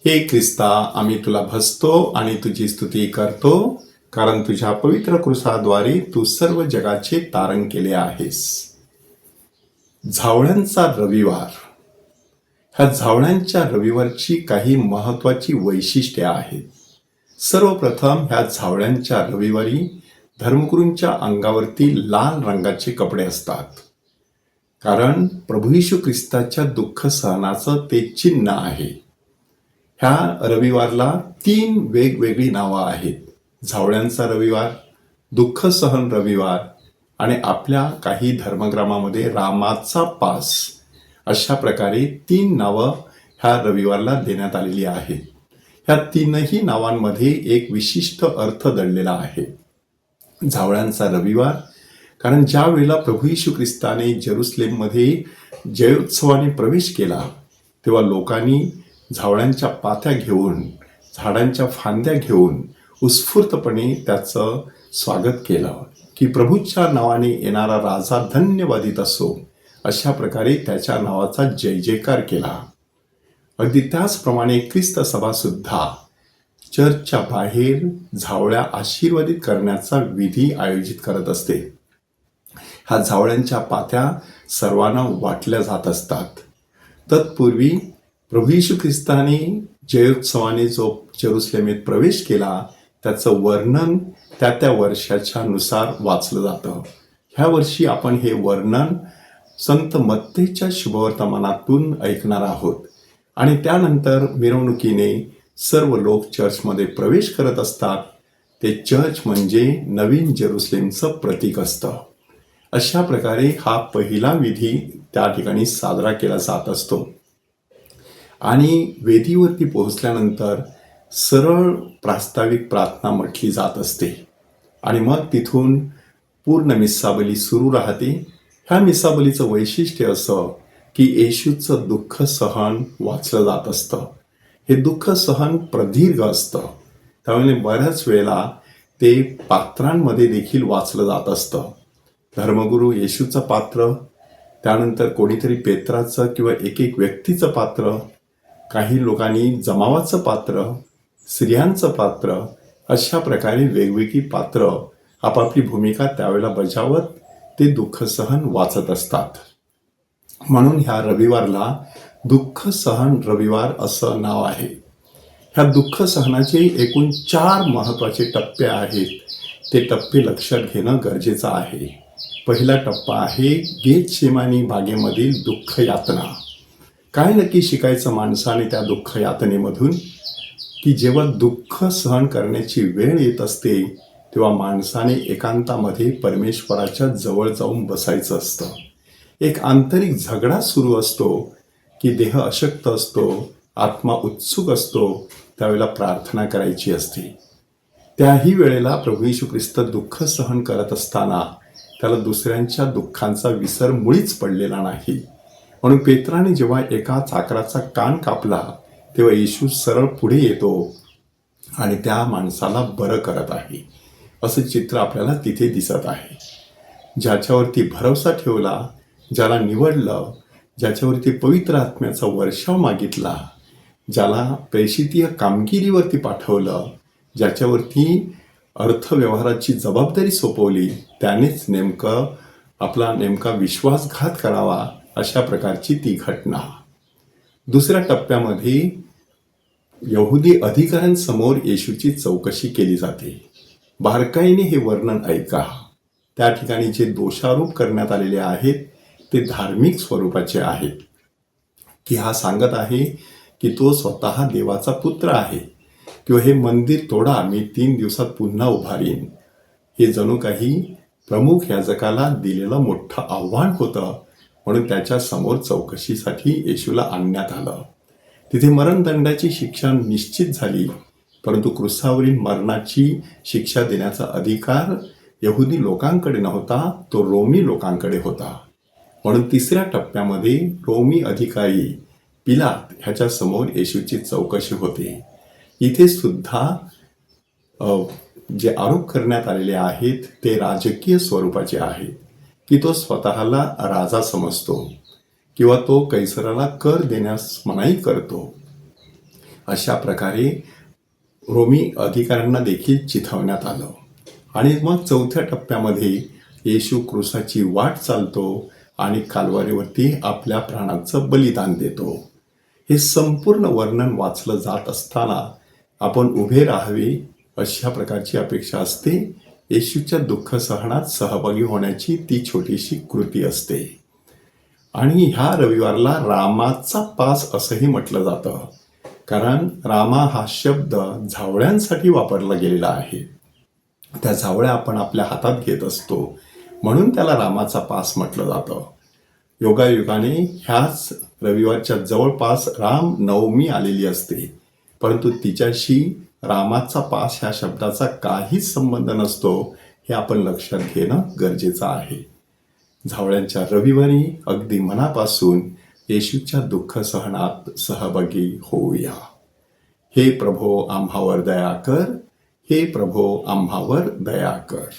हे ख्रिस्ता, आम्ही तुला भजतो आणि तुझी स्तुती करतो, कारण तुझ्या पवित्र क्रूसाद्वारे तू सर्व जगाचे तारण केले आहेस. झावळ्यांचा रविवार. ह्या झावळ्यांच्या रविवारची काही महत्वाची वैशिष्ट्ये आहेत. सर्वप्रथम ह्या झावळ्यांच्या रविवारी धर्मगुरूंच्या अंगावरती लाल रंगाचे कपडे असतात, कारण प्रभू येशू ख्रिस्ताच्या दुःख सहनाचं ते चिन्ह आहे. ह्या रविवारला 3 वेगवेगळी नावं आहेत. झावळ्यांचा रविवार, दुःख सहन रविवार आणि आपल्या काही धर्मग्रंथामध्ये रामाचा पास, अशा प्रकारे 3 नावं ह्या रविवारला देण्यात आलेली आहेत. ह्या 3ही नावांमध्ये एक विशिष्ट अर्थ दडलेला आहे. झावळ्यांचा रविवार, कारण ज्या वेळेला प्रभू येशू ख्रिस्ताने जेरुसलेममध्ये जयोत्सवाने प्रवेश केला, तेव्हा लोकांनी झावळ्यांच्या पात्या घेऊन, झाडांच्या फांद्या घेऊन उत्स्फूर्तपणे त्याचं स्वागत केलं, की प्रभूच्या नावाने येणारा राजा धन्यवादित असो, अशा प्रकारे त्याच्या नावाचा जय जयकार केला. अगदी त्याचप्रमाणे ख्रिस्त सभा सुद्धा चर्चच्या बाहेर झावळ्या आशीर्वादित करण्याचा विधी आयोजित करत असते. ह्या झावळ्यांच्या पात्या सर्वांना वाटल्या जात असतात. तत्पूर्वी प्रभू येशू ख्रिस्ताने जयोत्सवाने जो जेरुसलेमेत प्रवेश केला, त्याचं वर्णन त्या वर्षाच्या नुसार वाचलं जातं. ह्या वर्षी आपण हे वर्णन संत मत्तेच्या शुभवर्तमानातून ऐकणार आहोत. आणि त्यानंतर मिरवणुकीने सर्व लोक चर्चमध्ये प्रवेश करत असतात. ते चर्च म्हणजे नवीन जेरुसलेमचं प्रतीक असतं. अशा प्रकारे हा पहिला विधी त्या ठिकाणी साजरा केला जात असतो. आणि वेदीवरती पोहोचल्यानंतर सरळ प्रास्ताविक प्रार्थना म्हटली जात असते आणि मग तिथून पूर्ण मिस्साबली सुरू राहते. ह्या मिस्साबलीचं वैशिष्ट्य असं की येशूचं दुःख सहन वाचलं जात असतं. हे दुःख सहन प्रदीर्घ असतं, त्यामुळे बऱ्याच वेळेला ते पात्रांमध्ये देखील वाचलं जात असतं. धर्मगुरू येशूचं पात्र, त्यानंतर कोणीतरी पेत्राचं किंवा एक व्यक्तीचं पात्र, काही लोकांनी जमावाचं पात्र, स्त्रियांचं पात्र, अशा प्रकारे वेगवेगळी पात्र आपापली भूमिका त्यावेळेला बजावत ते दुःख सहन वाचत असतात. म्हणून ह्या रविवारला दुःख सहन रविवार असं नाव आहे. ह्या दुःख सहनाचे एकूण 4 महत्वाचे टप्पे आहेत. ते टप्पे लक्षात घेणं गरजेचं आहे. पहिला टप्पा आहे गेतसेमानी बागेमधील दुःख यातना. काय नक्की शिकायचं माणसाने त्या दुःख यातनेमधून? की जेव्हा दुःख सहन करण्याची वेळ येत असते, तेव्हा माणसाने एकांतामध्ये परमेश्वराच्या जवळ जाऊन बसायचं असतं. एक आंतरिक झगडा सुरू असतो की देह अशक्त असतो, आत्मा उत्सुक असतो, त्यावेळेला प्रार्थना करायची असते. त्याही वेळेला प्रभू येशू ख्रिस्त दुःख सहन करत असताना त्याला दुसऱ्यांच्या दुःखांचा विसर मुळीच पडलेला नाही. म्हणून पेत्राने जेव्हा एका चाकराचा कान कापला, तेव्हा येशू सरळ पुढे येतो आणि त्या माणसाला बरं करत आहे, असं चित्र आपल्याला तिथे दिसत आहे. ज्याच्यावरती भरोसा ठेवला, ज्याला निवडलं, ज्याच्यावरती पवित्र आत्म्याचा वर्षाव मागितला, ज्याला प्रेषितीय कामगिरीवरती पाठवलं, ज्याच्यावरती अर्थव्यवहाराची जबाबदारी सोपवली, त्यानेच नेमका विश्वासघात करावा, अशा प्रकारची ती घटना. दुसऱ्या टप्प्यामध्ये यहुदी अधिकाऱ्यांसमोर येशूची चौकशी केली जाते. बारकाईने हे वर्णन ऐका. त्या ठिकाणी जे दोषारोप करण्यात आलेले आहेत ते धार्मिक स्वरूपाचे आहेत. की हा सांगत आहे की तो स्वतः देवाचा पुत्र आहे, किंवा हे मंदिर तोडा, मी 3 दिवसात पुन्हा उभारीन. हे जणू काही प्रमुख याजकाला दिलेलं मोठं आव्हान होतं. म्हणून त्याच्या समोर चौकशीसाठी येशूला आणण्यात आलं. तिथे मरणदंडाची शिक्षा निश्चित झाली, परंतु क्रूसावरील मरणाची शिक्षा देण्याचा अधिकार यहुदी लोकांकडे नव्हता, तो रोमी लोकांकडे होता. म्हणून तिसऱ्या टप्प्यामध्ये रोमी अधिकारी पिलात ह्याच्या समोर येशूची चौकशी होते. इथे सुद्धा जे आरोप करण्यात आलेले आहेत ते राजकीय स्वरूपाचे आहेत. की तो स्वतःला राजा समजतो, किंवा तो कैसराला कर देण्यास मनाई करतो. अशा प्रकारे रोमी अधिकाऱ्यांना देखील चिथवण्यात आलं. आणि मग चौथ्या टप्प्यामध्ये येशू क्रूसाची वाट चालतो आणि कालवारीवरती आपल्या प्राणाचं बलिदान देतो. हे संपूर्ण वर्णन वाचलं जात असताना आपण उभे राहावे अशा प्रकारची अपेक्षा असते. येशूच्या दुःख सहनात सहभागी होण्याची ती छोटीशी कृती असते. आणि ह्या रविवारला रामाचा पास असंही म्हटलं जातं, कारण रामा हा शब्द झावळ्यांसाठी वापरला गेलेला आहे. त्या झावळ्या आपण आपल्या हातात घेत असतो, म्हणून त्याला रामाचा पास म्हटलं जातं. योगायोगाने ह्याच रविवारच्या जवळपास राम नवमी आलेली असते, परंतु तिच्याशी रामाचा पास ह्या शब्दाचा काहीच संबंध नसतो, हे आपण लक्षात घेणं गरजेचं आहे. झावळ्यांच्या रविवारी अगदी मनापासून येशूच्या दुःख सहनात सहभागी होऊया. हे प्रभो आम्हावर दया कर, हे प्रभो आम्हावर दया कर.